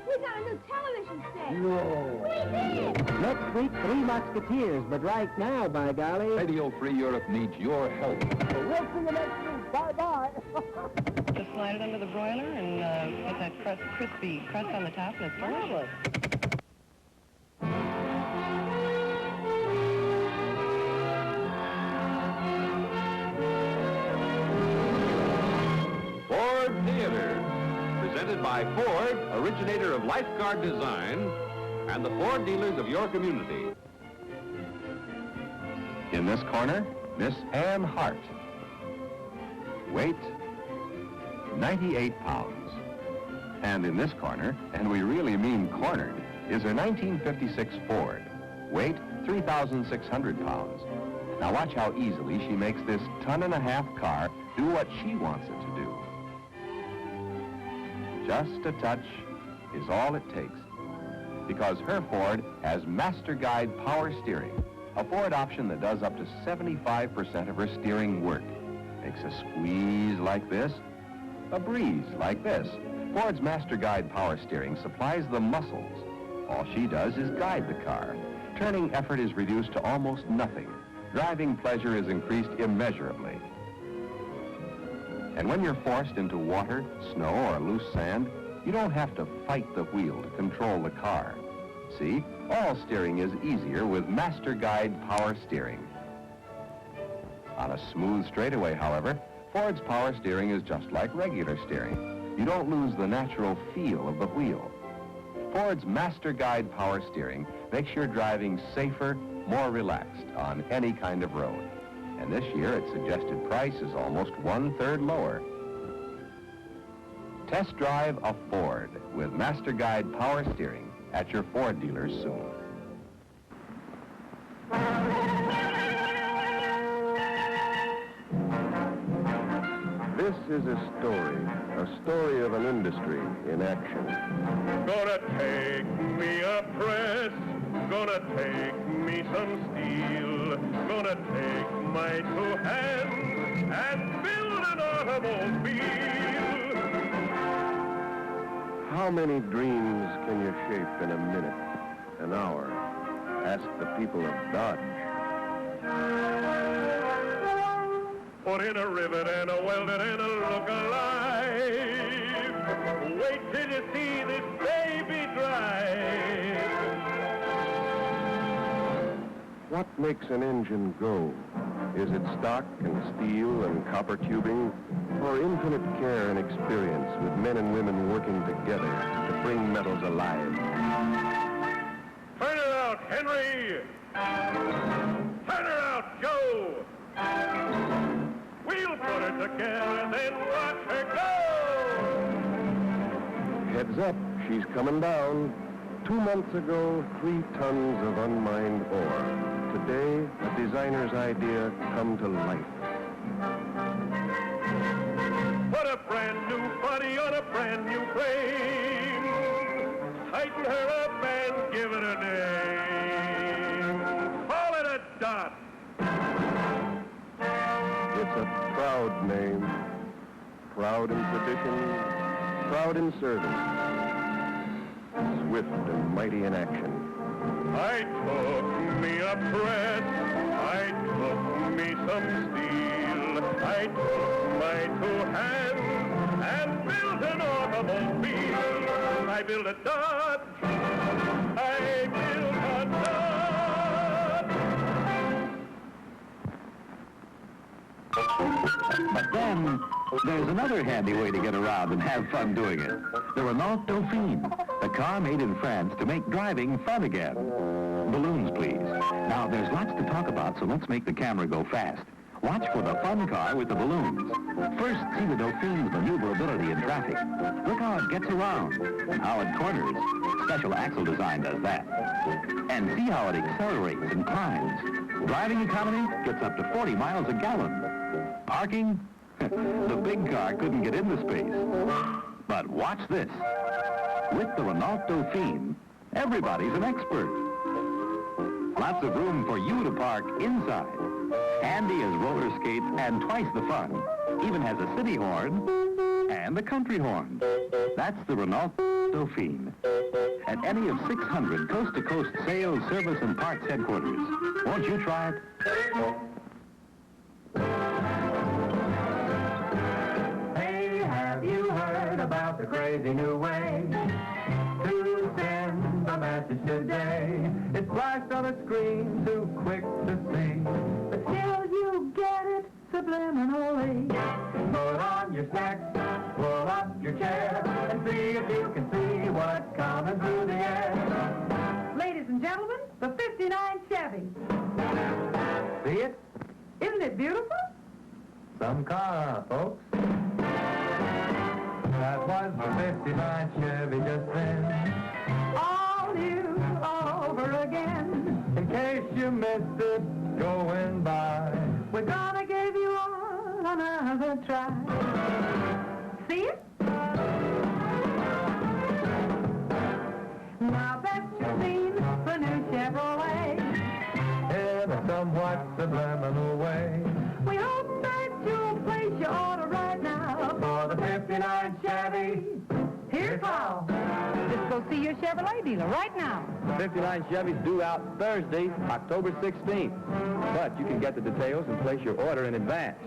We got a new television set. No. We did. Next week, Three Musketeers, but right now, by golly... Radio-free Europe needs your help. We'll see you next week. Bye-bye. Just slide it under the broiler and put that crispy crust on the top, and it's delicious. Ford Theater, presented by Ford, originator of lifeguard design, and the Ford dealers of your community. In this corner, Miss Ann Hart. Weight, 98 pounds. And in this corner, and we really mean cornered, is her 1956 Ford. Weight, 3,600 pounds. Now watch how easily she makes this ton-and-a-half car do what she wants it to do. Just a touch is all it takes, because her Ford has Master Guide power steering, a Ford option that does up to 75% of her steering work. Makes a squeeze like this, a breeze like this. Ford's Master Guide power steering supplies the muscles. All she does is guide the car. Turning effort is reduced to almost nothing. Driving pleasure is increased immeasurably. And when you're forced into water, snow, or loose sand, you don't have to fight the wheel to control the car. See, all steering is easier with Master Guide power steering. On a smooth straightaway, however, Ford's power steering is just like regular steering. You don't lose the natural feel of the wheel. Ford's Master Guide power steering makes your driving safer, more relaxed on any kind of road. And this year, its suggested price is almost 1/3 lower. Test drive a Ford with Master Guide power steering at your Ford dealers soon. This is a story of an industry in action. Gonna take me a press, gonna take me some steel, gonna take my two hands and build an automobile. How many dreams can you shape in a minute, an hour? Ask the people of Dodge. Put in a rivet and a welder and a look alive. Wait till you see this baby drive. What makes an engine go? Is it stock and steel and copper tubing, or infinite care and experience with men and women working together to bring metals alive? Turn her out, Henry! Turn her out, Joe! We'll put her together and then watch her go! Heads up, she's coming down. 2 months ago, 3 tons of unmined ore. Today, a designer's idea come to life. Put a brand new body on a brand new frame. Tighten her up and give it a name. Call it a dot. It's a proud name. Proud in tradition, proud in service. Swift and mighty in action. I took me a press, I took me some steel, I took my two hands and built an automobile. I built a Dodge, I built a Dodge. But then, there's another handy way to get around and have fun doing it. The Renault Dauphine, a car made in France to make driving fun again. Balloons, please. Now, there's lots to talk about, so let's make the camera go fast. Watch for the fun car with the balloons. First, see the Dauphine's maneuverability in traffic. Look how it gets around and how it corners. Special axle design does that. And see how it accelerates and climbs. Driving economy gets up to 40 miles a gallon. Parking? The big car couldn't get into space. But watch this. With the Renault Dauphine, everybody's an expert. Lots of room for you to park inside. Handy as roller skates and twice the fun. Even has a city horn and a country horn. That's the Renault Dauphine. at any of 600 coast-to-coast sales, service, and parts headquarters. Won't you try it? Hey, have you heard about the crazy new way to send a message today? It's flashed on a screen, too quick to see, but still you get it subliminally. Put on your specs, pull up your chair, and see if you can see what's coming through the air. Ladies and gentlemen, the 59 Chevy. See it? Isn't it beautiful? Some car, folks. That was the 59 Chevy just then. All new, all over again. In case you missed it going by, We're gonna give you all another try. See it? Now that you've seen the new Chevrolet, in a somewhat subliminal way, we hope that you'll place your order right now for the 59 Chevy. Here's how. Just go see your Chevrolet dealer right now. 59 Chevy's due out Thursday, October 16th. But you can get the details and place your order in advance.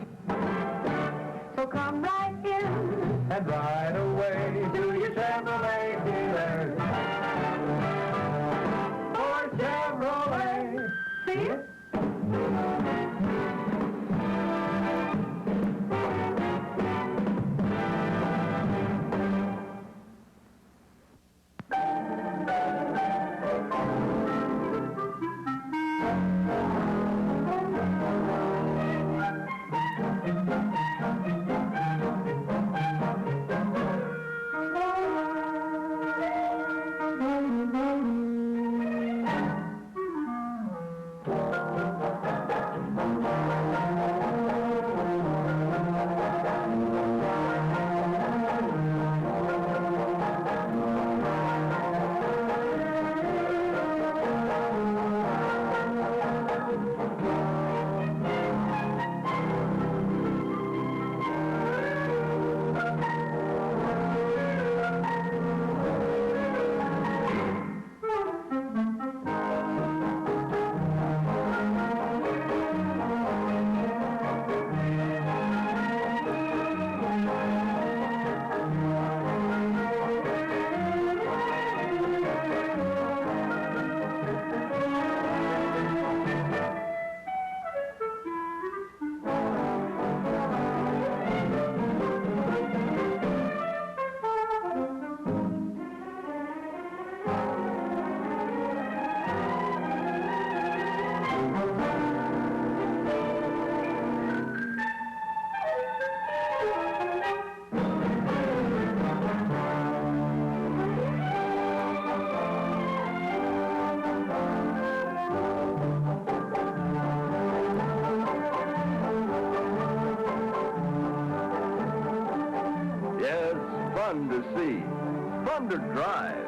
So come right in And right away to your Chevrolet dealer. For Chevrolet. See it? Fun to see, fun to drive,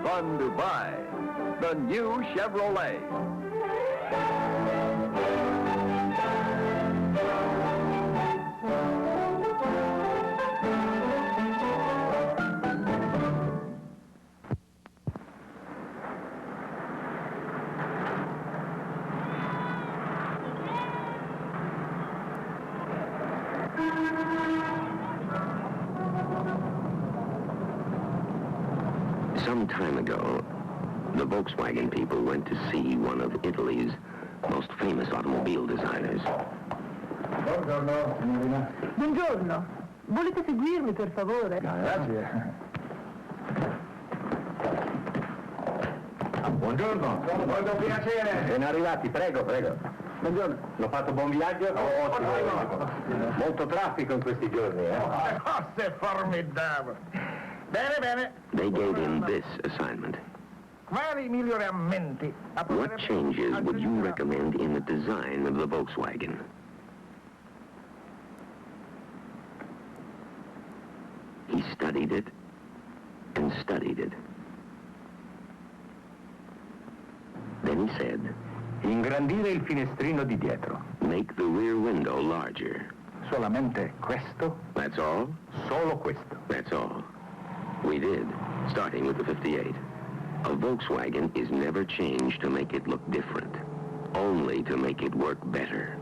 fun to buy. The new Chevrolet. Some time ago, the Volkswagen people went to see one of Italy's most famous automobile designers. Buongiorno, signorina. Buongiorno. Volete seguirmi, per favore? Grazie. Buongiorno. Molto piacere. Ben arrivati, prego, prego. Buongiorno. L'ho fatto buon viaggio? Ottimo. Molto traffico in questi giorni, Cose formidabili. Bene, bene. They gave him this assignment. Quali miglioramenti? What changes would you recommend in the design of the Volkswagen? He studied it and studied it. Then he said, Ingrandire il finestrino di dietro. make the rear window larger. Solamente questo? That's all? Solo questo. That's all. We did, starting with the 58. A Volkswagen is never changed to make it look different, only to make it work better.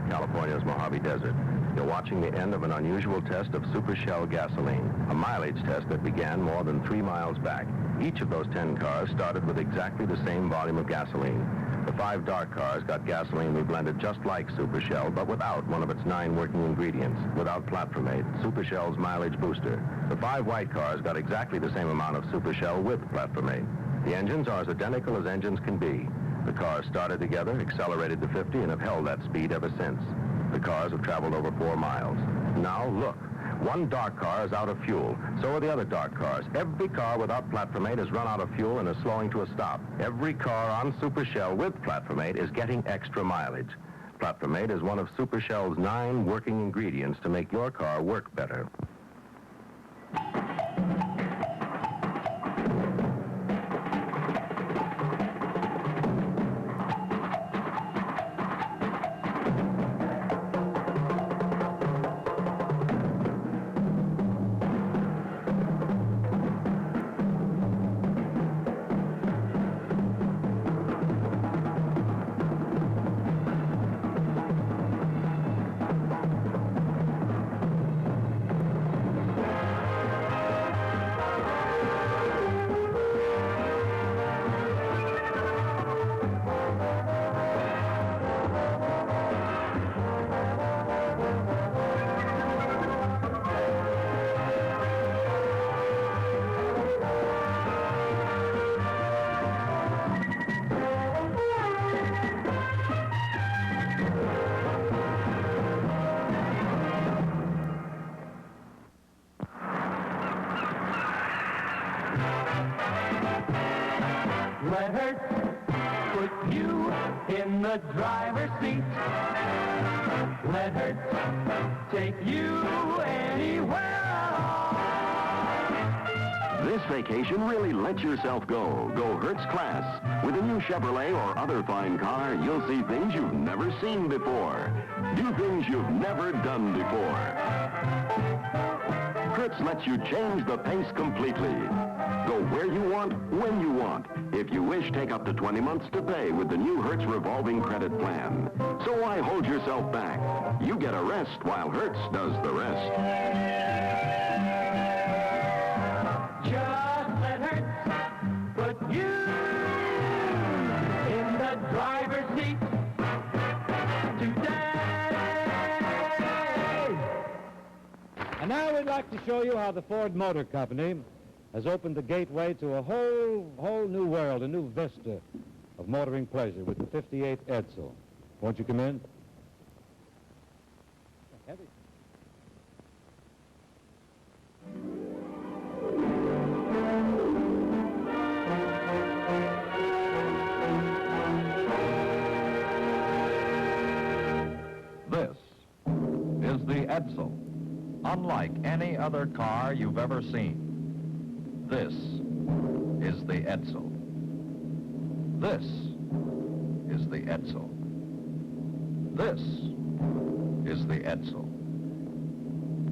California's Mojave Desert. You're watching the end of an unusual test of Super Shell gasoline, a mileage test that began more than 3 miles back. Each of those 10 cars started with exactly the same volume of gasoline. The 5 dark cars got gasoline reblended just like Super Shell, but without one of its 9 working ingredients, without platformate, Super Shell's mileage booster. The 5 white cars got exactly the same amount of Super Shell with platformate. The engines are as identical as engines can be. The cars started together, accelerated to 50, and have held that speed ever since. The cars have traveled over 4 miles. Now, look. One dark car is out of fuel. So are the other dark cars. Every car without platformate has run out of fuel and is slowing to a stop. Every car on Super Shell with platformate is getting extra mileage. Platformate is one of Super Shell's 9 working ingredients to make your car work better. Let her put you in the driver's seat. Let her take you anywhere at all. This vacation, really let yourself go. Go Hertz Class. With a new Chevrolet or other fine car, you'll see things you've never seen before. Do things you've never done before. Hertz lets you change the pace completely. Go where you want, when you want. If you wish, take up to 20 months to pay with the new Hertz revolving credit plan. So why hold yourself back? You get a rest while Hertz does the rest. Just let her put you in the driver's seat today. And now we'd like to show you how the Ford Motor Company has opened the gateway to a whole new world, a new vista of motoring pleasure with the 58 Edsel. Won't you come in? Heavy. This is the Edsel, unlike any other car you've ever seen. This is the Edsel. This is the Edsel. This is the Edsel.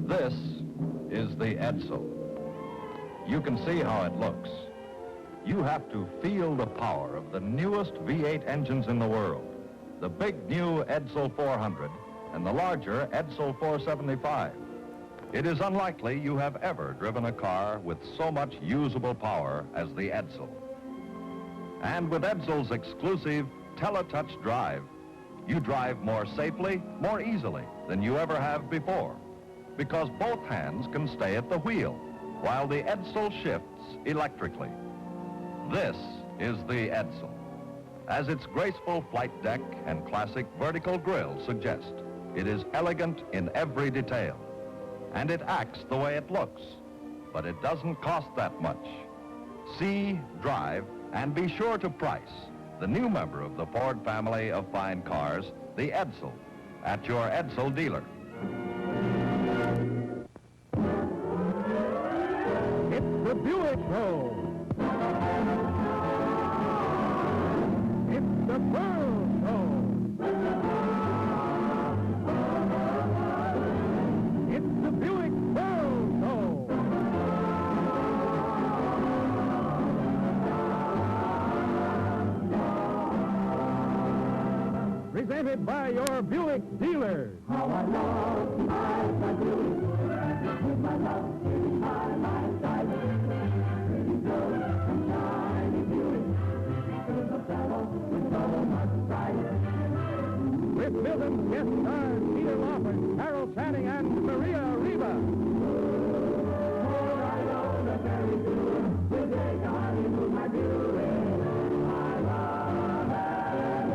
This is the Edsel. You can see how it looks. You have to feel the power of the newest V8 engines in the world. The big new Edsel 400 and the larger Edsel 475. It is unlikely you have ever driven a car with so much usable power as the Edsel. And with Edsel's exclusive teletouch drive, you drive more safely, more easily than you ever have before, because both hands can stay at the wheel while the Edsel shifts electrically. This is the Edsel, as its graceful flight deck and classic vertical grille suggest. It is elegant in every detail. And it acts the way it looks, but it doesn't cost that much. See, drive, and be sure to price the new member of the Ford family of fine cars, the Edsel, at your Edsel dealer. It's the Buick Show. the Pearl Show. It's the Buick Pearl Show. Presented by your Buick dealers. How I love to ride my Buick, with my love sitting by my side. Pretty girl, some shiny Buick, in the saddle with so much pride. With Milton's guest stars Peter Lawford, Carol Channing, and Maria Reba. I know the very good, will take a honeymoon, my Buick. I love and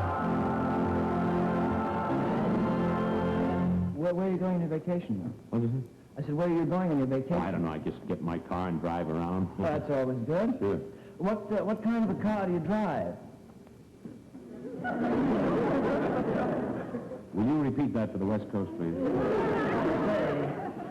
Where are you going on vacation? What is it? I said, where are you going on your vacation? I don't know. I just get in my car and drive around. Well, that's always good. Sure. What kind of a car do you drive? Will you repeat that for the West Coast, please? Say,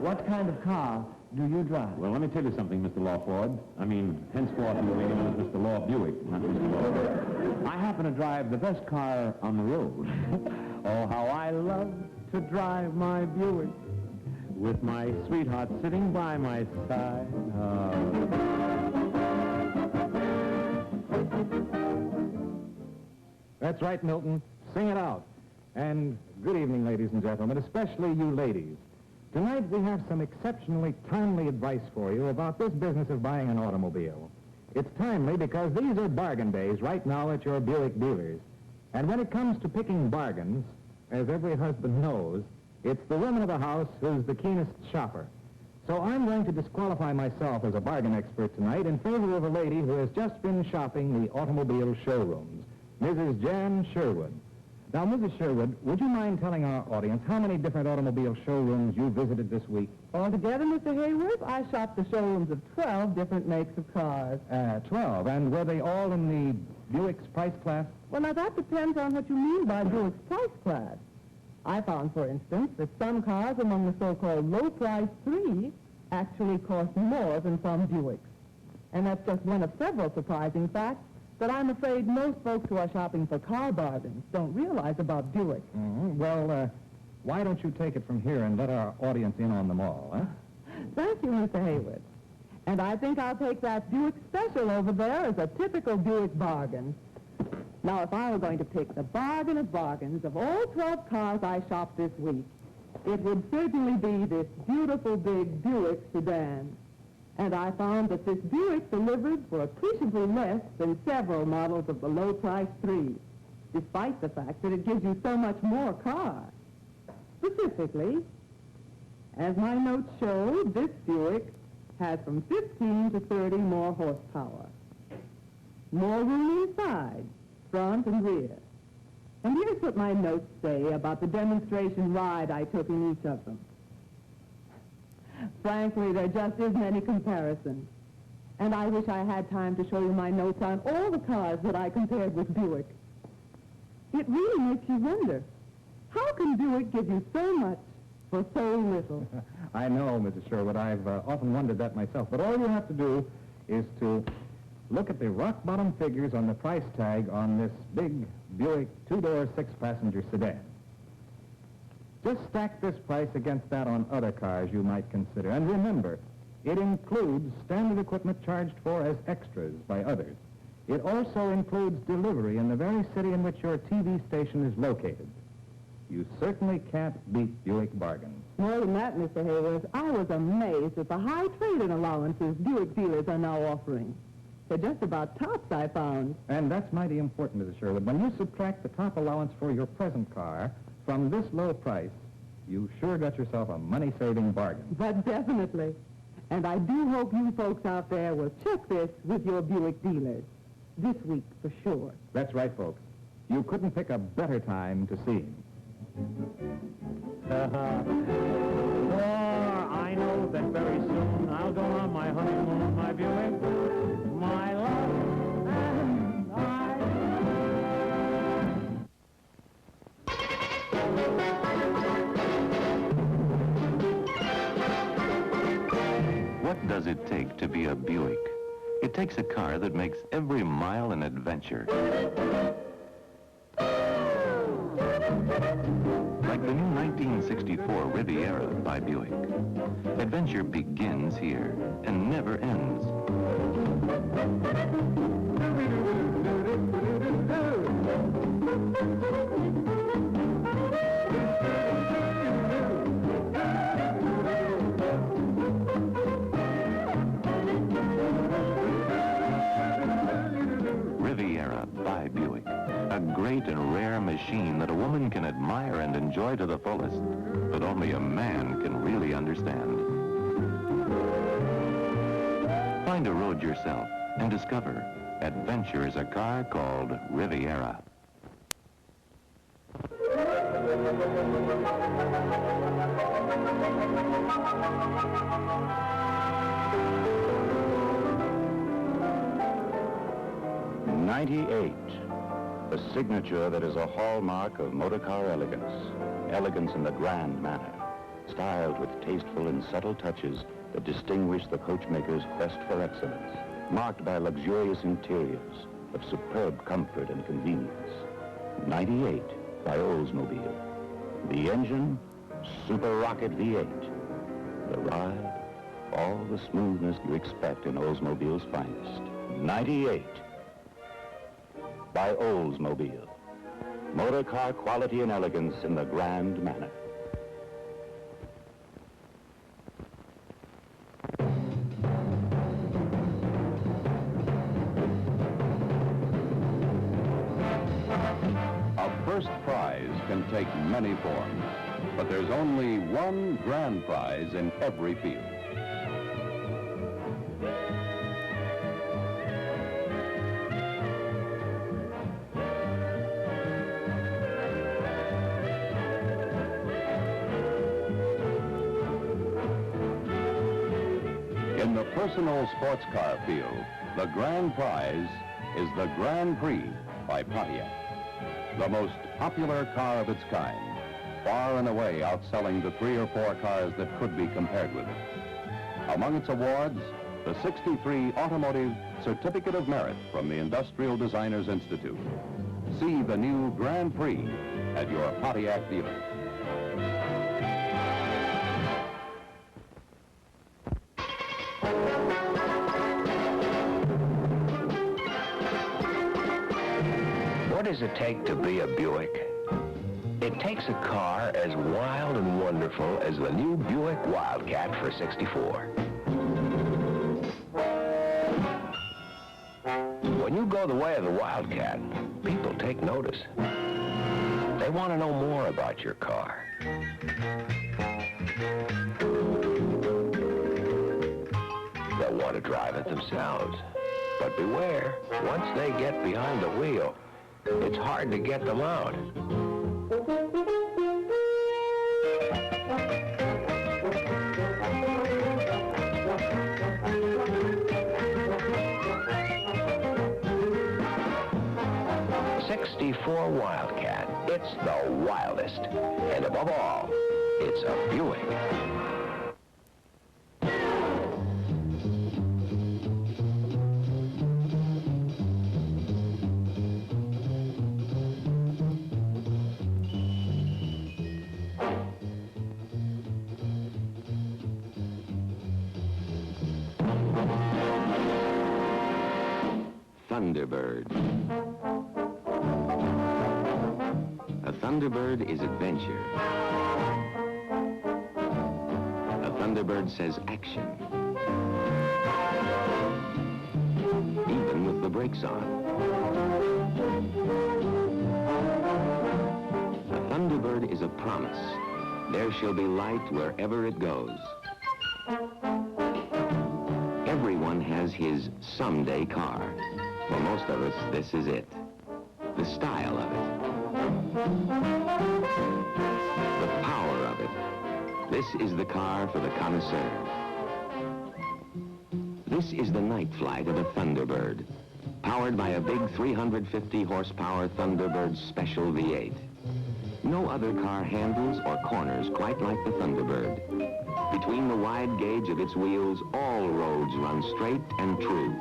what kind of car do you drive? Well, let me tell you something, Mr. Lawford. I mean, henceforth you will be known as Mr. Law Buick, not Mr. Lawford. I happen to drive the best car on the road. Oh, how I love to drive my Buick with my sweetheart sitting by my side. That's right, Milton. Sing it out. And good evening, ladies and gentlemen, especially you ladies. Tonight we have some exceptionally timely advice for you about this business of buying an automobile. It's timely because these are bargain days right now at your Buick dealers. And when it comes to picking bargains, as every husband knows, it's the woman of the house who's the keenest shopper. So I'm going to disqualify myself as a bargain expert tonight in favor of a lady who has just been shopping the automobile showrooms, Mrs. Jan Sherwood. Now, Mrs. Sherwood, would you mind telling our audience how many different automobile showrooms you visited this week? Altogether, Mr. Hayworth, I shopped the showrooms of 12 different makes of cars. 12. And were they all in the Buick's price class? Well, now, that depends on what you mean by Buick's price class. I found, for instance, that some cars among the so-called low-price 3 actually cost more than some Buicks. And that's just one of several surprising facts that I'm afraid most folks who are shopping for car bargains don't realize about Buick. Mm-hmm. Well, why don't you take it from here and let our audience in on them all, huh? Thank you, Mr. Hayworth. And I think I'll take that Buick Special over there as a typical Buick bargain. Now, if I were going to pick the bargain of bargains of all 12 cars I shopped this week, it would certainly be this beautiful big Buick sedan. And I found that this Buick delivered for appreciably less than several models of the low-price 3, despite the fact that it gives you so much more car. Specifically, as my notes show, this Buick has from 15 to 30 more horsepower. More room inside, front and rear. And here's what my notes say about the demonstration ride I took in each of them. Frankly, there just isn't any comparison. And I wish I had time to show you my notes on all the cars that I compared with Buick. It really makes you wonder, how can Buick give you so much for so little? I know, Mrs. Sherwood. I've often wondered that myself. But all you have to do is to look at the rock-bottom figures on the price tag on this big Buick two-door, six-passenger sedan. Just stack this price against that on other cars you might consider. And remember, it includes standard equipment charged for as extras by others. It also includes delivery in the very city in which your TV station is located. You certainly can't beat Buick bargains. More than that, Mr. Hayworth, I was amazed at the high trade-in allowances Buick dealers are now offering. They're just about tops, I found. And that's mighty important, Mrs. Sherwood. When you subtract the top allowance for your present car from this low price, you sure got yourself a money-saving bargain. But definitely. And I do hope you folks out there will check this with your Buick dealers. This week, for sure. That's right, folks. You couldn't pick a better time to see him. I know that very soon I'll go on my honeymoon, my Buick, my love, and I. What does it take to be a Buick? It takes a car that makes every mile an adventure. Like the new 1964 Riviera by Buick. Adventure begins here and never ends. Riviera by Buick. A great and rare machine that a woman can admire and enjoy to the fullest, but only a man can really understand. Find a road yourself and discover adventure is a car called Riviera. '98. A signature that is a hallmark of motorcar elegance. Elegance in the grand manner, styled with tasteful and subtle touches that distinguish the coachmaker's quest for excellence, marked by luxurious interiors of superb comfort and convenience. '98 by Oldsmobile. The engine, Super Rocket V8. The ride, all the smoothness you expect in Oldsmobile's finest. '98 by Oldsmobile. Motor car quality and elegance in the grand manner. A first prize can take many forms, but there's only one grand prize in every field. In the personal sports car field, the grand prize is the Grand Prix by Pontiac. The most popular car of its kind, far and away outselling the 3 or 4 cars that could be compared with it. Among its awards, the 63 Automotive Certificate of Merit from the Industrial Designers Institute. See the new Grand Prix at your Pontiac dealer. What does it take to be a Buick? It takes a car as wild and wonderful as the new Buick Wildcat for '64. When you go the way of the Wildcat, people take notice. They want to know more about your car. They'll want to drive it themselves. But beware, once they get behind the wheel, it's hard to get them out. '64 Wildcat. It's the wildest. And above all, it's a Buick. Thunderbird. A Thunderbird is adventure. A Thunderbird says action. Even with the brakes on. A Thunderbird is a promise. There shall be light wherever it goes. Everyone has his someday car. For most of us, this is it. The style of it. The power of it. This is the car for the connoisseur. This is the night flight of a Thunderbird, powered by a big 350 horsepower Thunderbird Special V8. No other car handles or corners quite like the Thunderbird. Between the wide gauge of its wheels, all roads run straight and true.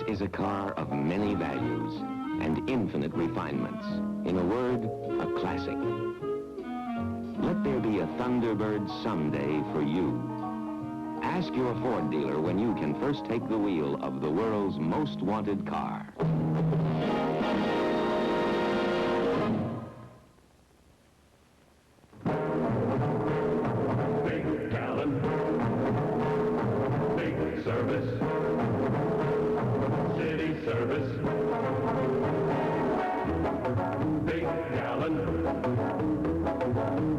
is a car of many values and infinite refinements. In a word, a classic. Let there be a Thunderbird someday for you. Ask your Ford dealer when you can first take the wheel of the world's most wanted car. Big Gallen, big service, city service. Big Gallen,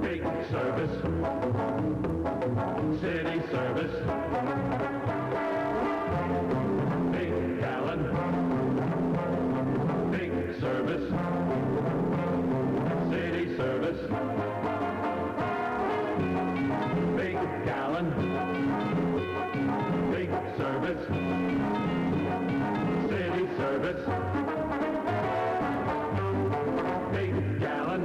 big service, city service. Big Gallen, big service, city service. Big Gallen, big service, city service. Big Gallen,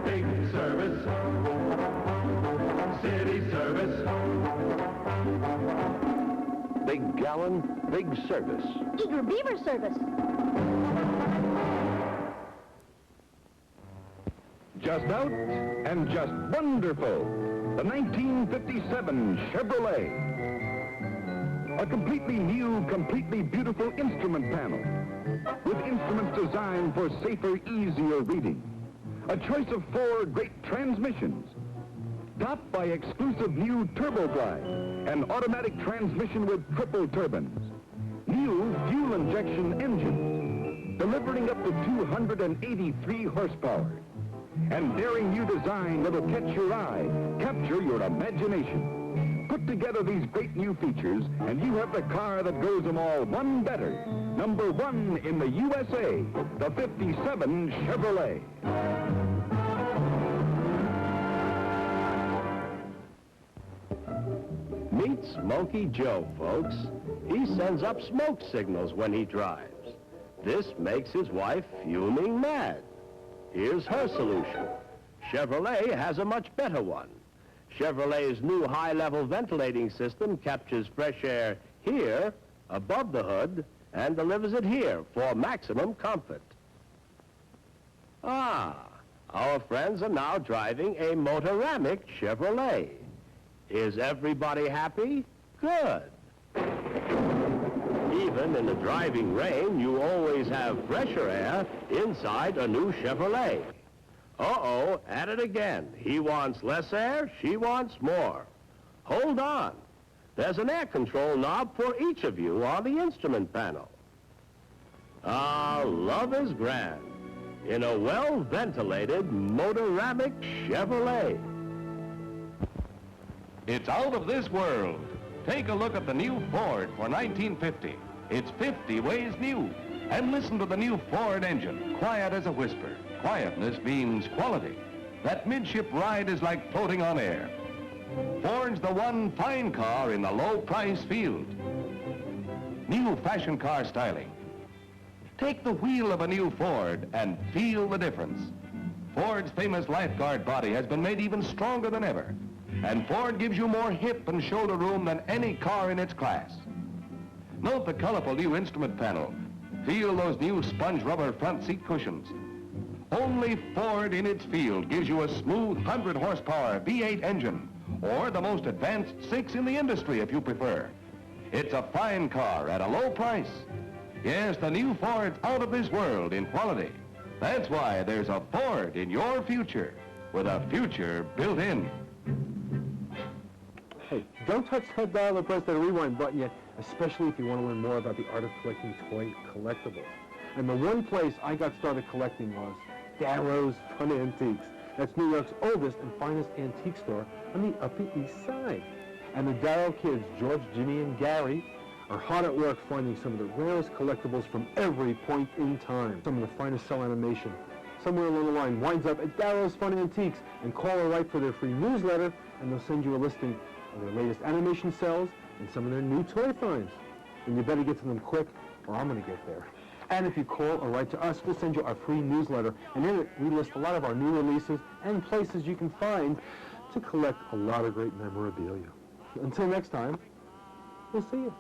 big service, city service. Big Gallen, big service. Eager Beaver service. Just out and just wonderful. The 1957 Chevrolet. A completely new, completely beautiful instrument panel with instruments designed for safer, easier reading. A choice of 4 great transmissions, topped by exclusive new Turbo Glide, an automatic transmission with triple turbines. New fuel injection engines, delivering up to 283 horsepower. And daring new design that'll catch your eye, capture your imagination. Put together these great new features, and you have the car that goes them all one better. Number 1 in the USA, the 57 Chevrolet. Meet Smoky Joe, folks. He sends up smoke signals when he drives. This makes his wife fuming mad. Here's her solution. Chevrolet has a much better one. Chevrolet's new high-level ventilating system captures fresh air here, above the hood, and delivers it here for maximum comfort. Ah, our friends are now driving a motoramic Chevrolet. Is everybody happy? Good. Even in the driving rain, you always have fresher air inside a new Chevrolet. Uh-oh, at it again. He wants less air, she wants more. Hold on. There's an air control knob for each of you on the instrument panel. Ah, love is grand in a well-ventilated motoramic Chevrolet. It's out of this world. Take a look at the new Ford for 1950. It's 50 ways new. And listen to the new Ford engine, quiet as a whisper. Quietness means quality. That midship ride is like floating on air. Ford's the one fine car in the low-price field. New fashion car styling. Take the wheel of a new Ford and feel the difference. Ford's famous lifeguard body has been made even stronger than ever. And Ford gives you more hip and shoulder room than any car in its class. Note the colorful new instrument panel. Feel those new sponge rubber front seat cushions. Only Ford in its field gives you a smooth 100 horsepower V8 engine, or the most advanced 6 in the industry if you prefer. It's a fine car at a low price. Yes, the new Ford's out of this world in quality. That's why there's a Ford in your future, with a future built in. Hey, don't touch that dial or press that rewind button yet, especially if you want to learn more about the art of collecting toy collectibles. And the one place I got started collecting was Darrow's Fun Antiques. That's New York's oldest and finest antique store on the Upper East Side. And the Darrow kids, George, Jimmy, and Gary, are hard at work finding some of the rarest collectibles from every point in time. Some of the finest cell animation. Somewhere along the line winds up at Darrow's Fun Antiques, and call or write for their free newsletter, and they'll send you a listing of their latest animation cells and some of their new toy finds. And you better get to them quick, or I'm going to get there. And if you call or write to us, we'll send you our free newsletter. And in it, we list a lot of our new releases and places you can find to collect a lot of great memorabilia. Until next time, we'll see you.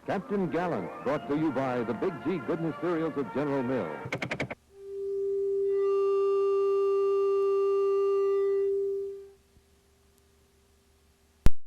Captain Gallant, brought to you by the Big G Goodness Cereals of General Mills.